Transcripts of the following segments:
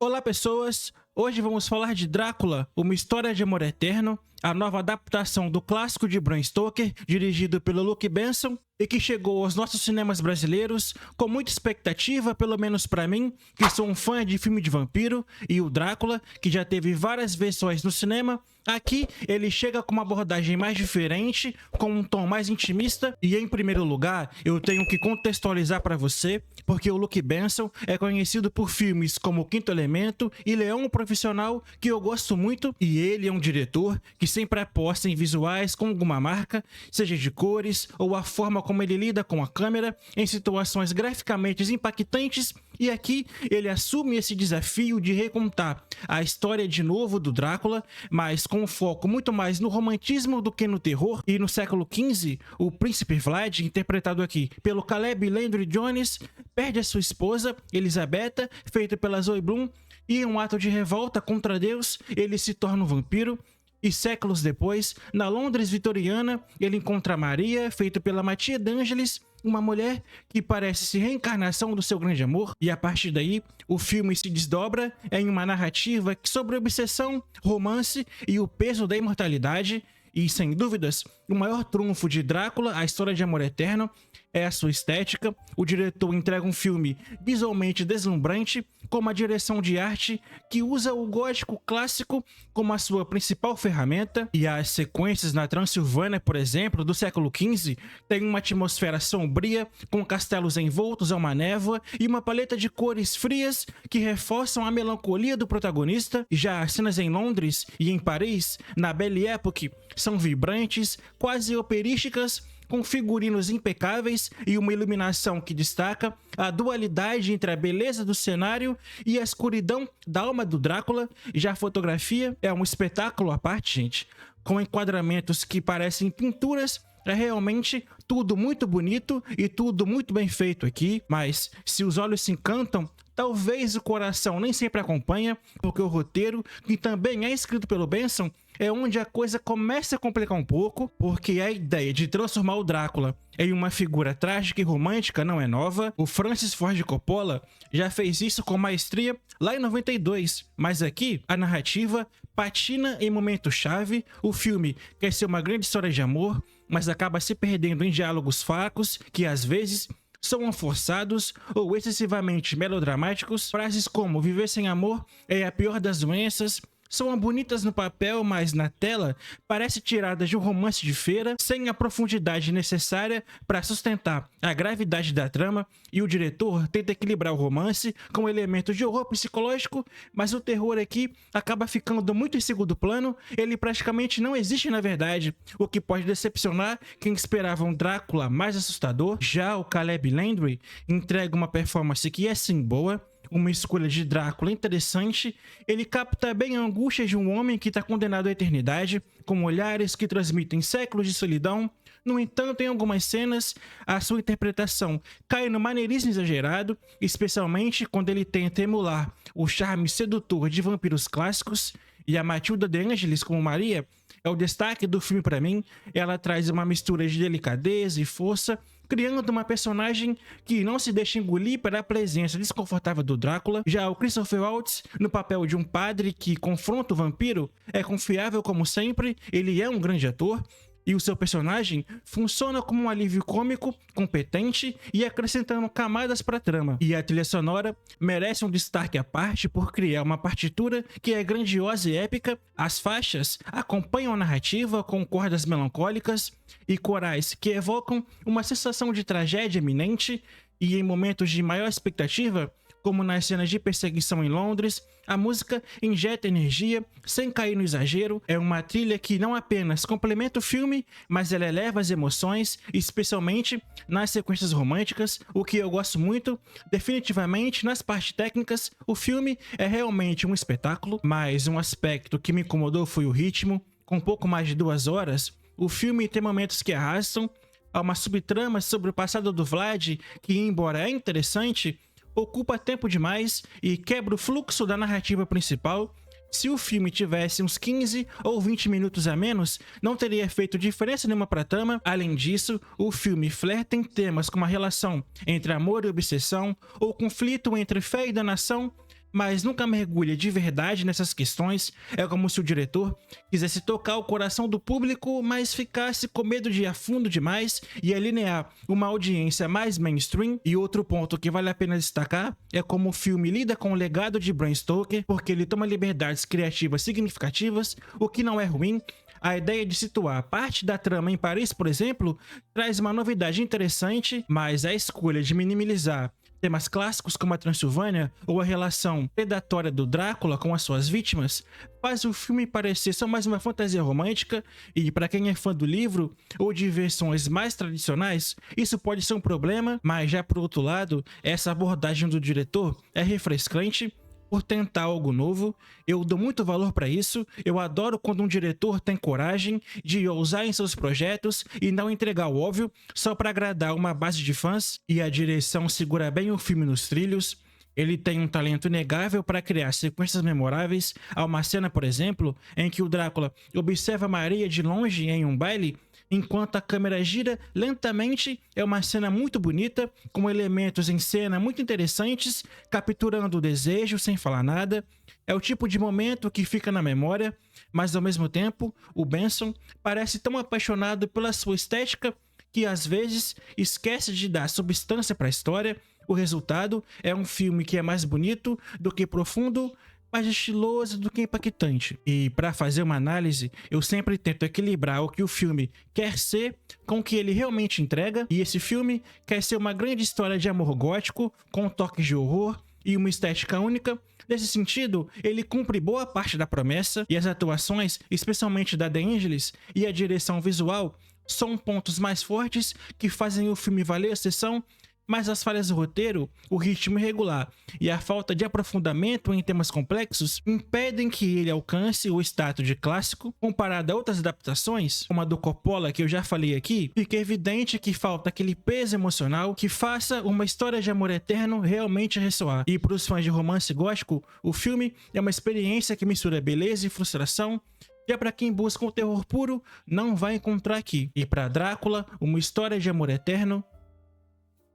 Olá, pessoas! Hoje vamos falar de Drácula, uma história de amor eterno, a nova adaptação do clássico de Bram Stoker, dirigido pelo Luke Besson, e que chegou aos nossos cinemas brasileiros com muita expectativa, pelo menos pra mim, que sou um fã de filme de vampiro, e o Drácula, que já teve várias versões no cinema. Aqui ele chega com uma abordagem mais diferente, com um tom mais intimista, e em primeiro lugar eu tenho que contextualizar para você, porque o Luke Besson é conhecido por filmes como O Quinto Elemento e Leão o Profissional, que eu gosto muito, e ele é um diretor que sempre aposta em visuais com alguma marca, seja de cores ou a forma como ele lida com a câmera em situações graficamente impactantes. E aqui ele assume esse desafio de recontar a história de novo do Drácula, mas com um foco muito mais no romantismo do que no terror. E no século XV, o príncipe Vlad, interpretado aqui pelo Caleb Landry Jones, perde a sua esposa, Elisabetta, feita pela Zoe Bloom, e em um ato de revolta contra Deus, ele se torna um vampiro. E séculos depois, na Londres vitoriana, ele encontra Maria, feita pela Matia d'Angelis, uma mulher que parece ser reencarnação do seu grande amor, e a partir daí, o filme se desdobra em uma narrativa sobre obsessão, romance e o peso da imortalidade. E, sem dúvidas, o maior trunfo de Drácula, a história de amor eterno, é a sua estética. O diretor entrega um filme visualmente deslumbrante, com uma direção de arte que usa o gótico clássico como a sua principal ferramenta, e as sequências na Transilvânia, por exemplo, do século XV, têm uma atmosfera sombria, com castelos envoltos a uma névoa e uma paleta de cores frias que reforçam a melancolia do protagonista. Já as cenas em Londres e em Paris, na Belle Époque, são vibrantes, quase operísticas, com figurinos impecáveis e uma iluminação que destaca a dualidade entre a beleza do cenário e a escuridão da alma do Drácula. Já a fotografia é um espetáculo à parte, gente, com enquadramentos que parecem pinturas. É realmente tudo muito bonito e tudo muito bem feito aqui, mas se os olhos se encantam, talvez o coração nem sempre acompanha, porque o roteiro, que também é escrito pelo Benson, é onde a coisa começa a complicar um pouco, porque a ideia de transformar o Drácula em uma figura trágica e romântica não é nova. O Francis Ford Coppola já fez isso com maestria lá em 92, mas aqui a narrativa patina em momento-chave. O filme quer ser uma grande história de amor, mas acaba se perdendo em diálogos fracos que às vezes são forçados ou excessivamente melodramáticos. Frases como "viver sem amor é a pior das doenças" são bonitas no papel, mas na tela parece tiradas de um romance de feira, sem a profundidade necessária para sustentar a gravidade da trama. E o diretor tenta equilibrar o romance com elementos de horror psicológico, mas o terror aqui acaba ficando muito em segundo plano. Ele praticamente não existe na verdade, o que pode decepcionar quem esperava um Drácula mais assustador. Já o Caleb Landry entrega uma performance que é sim boa, uma escolha de Drácula interessante. Ele capta bem a angústia de um homem que está condenado à eternidade, com olhares que transmitem séculos de solidão. No entanto, em algumas cenas, a sua interpretação cai no maneirismo exagerado, especialmente quando ele tenta emular o charme sedutor de vampiros clássicos. E a Matilda d'Angelis como Maria é o destaque do filme para mim. Ela traz uma mistura de delicadeza e força, criando uma personagem que não se deixa engolir pela presença desconfortável do Drácula. Já o Christopher Waltz, no papel de um padre que confronta o vampiro, é confiável como sempre. Ele é um grande ator, e o seu personagem funciona como um alívio cômico, competente e acrescentando camadas para a trama. E a trilha sonora merece um destaque à parte por criar uma partitura que é grandiosa e épica. As faixas acompanham a narrativa com cordas melancólicas e corais que evocam uma sensação de tragédia iminente. E em momentos de maior expectativa, como nas cenas de perseguição em Londres, a música injeta energia sem cair no exagero. É uma trilha que não apenas complementa o filme, mas ela eleva as emoções, especialmente nas sequências românticas, o que eu gosto muito. Definitivamente, nas partes técnicas, o filme é realmente um espetáculo, mas um aspecto que me incomodou foi o ritmo. Com pouco mais de 2 horas, o filme tem momentos que arrastam. Há uma subtrama sobre o passado do Vlad que, embora é interessante, ocupa tempo demais e quebra o fluxo da narrativa principal. Se o filme tivesse uns 15 ou 20 minutos a menos, não teria feito diferença nenhuma para a trama. Além disso, o filme flerta em temas como a relação entre amor e obsessão, ou conflito entre fé e danação, mas nunca mergulha de verdade nessas questões. É como se o diretor quisesse tocar o coração do público, mas ficasse com medo de ir a fundo demais e alinear uma audiência mais mainstream. E outro ponto que vale a pena destacar é como o filme lida com o legado de Bram Stoker, porque ele toma liberdades criativas significativas, o que não é ruim. A ideia de situar parte da trama em Paris, por exemplo, traz uma novidade interessante, mas a escolha de minimizar temas clássicos como a Transilvânia ou a relação predatória do Drácula com as suas vítimas faz o filme parecer só mais uma fantasia romântica, e para quem é fã do livro ou de versões mais tradicionais, isso pode ser um problema, mas já por outro lado, essa abordagem do diretor é refrescante por tentar algo novo. Eu dou muito valor para isso. Eu adoro quando um diretor tem coragem de ousar em seus projetos e não entregar o óbvio só para agradar uma base de fãs. E a direção segura bem o filme nos trilhos. Ele tem um talento inegável para criar sequências memoráveis. Há uma cena, por exemplo, em que o Drácula observa Maria de longe em um baile, enquanto a câmera gira lentamente. É uma cena muito bonita, com elementos em cena muito interessantes, capturando o desejo sem falar nada. É o tipo de momento que fica na memória, mas ao mesmo tempo, o Benson parece tão apaixonado pela sua estética que às vezes esquece de dar substância para a história. O resultado é um filme que é mais bonito do que profundo, mais estiloso do que impactante. E para fazer uma análise, eu sempre tento equilibrar o que o filme quer ser com o que ele realmente entrega, e esse filme quer ser uma grande história de amor gótico, com toques de horror e uma estética única. Nesse sentido, ele cumpre boa parte da promessa, e as atuações, especialmente da De Angelis, e a direção visual são pontos mais fortes que fazem o filme valer a sessão. Mas as falhas do roteiro, o ritmo irregular e a falta de aprofundamento em temas complexos impedem que ele alcance o status de clássico. Comparado a outras adaptações, como a do Coppola, que eu já falei aqui, fica evidente que falta aquele peso emocional que faça uma história de amor eterno realmente ressoar. E para os fãs de romance gótico, o filme é uma experiência que mistura beleza e frustração. Já para quem busca um terror puro, não vai encontrar aqui. E para Drácula, uma história de amor eterno,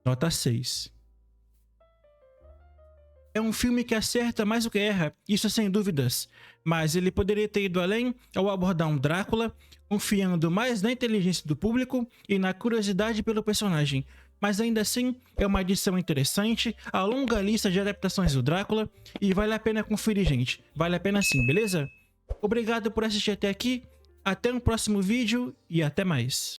nota 6. É um filme que acerta mais do que erra, isso sem dúvidas, mas ele poderia ter ido além ao abordar um Drácula, confiando mais na inteligência do público e na curiosidade pelo personagem. Mas ainda assim, é uma edição interessante, a longa lista de adaptações do Drácula, e vale a pena conferir, gente. Vale a pena sim, beleza? Obrigado por assistir até aqui, até um próximo vídeo e até mais.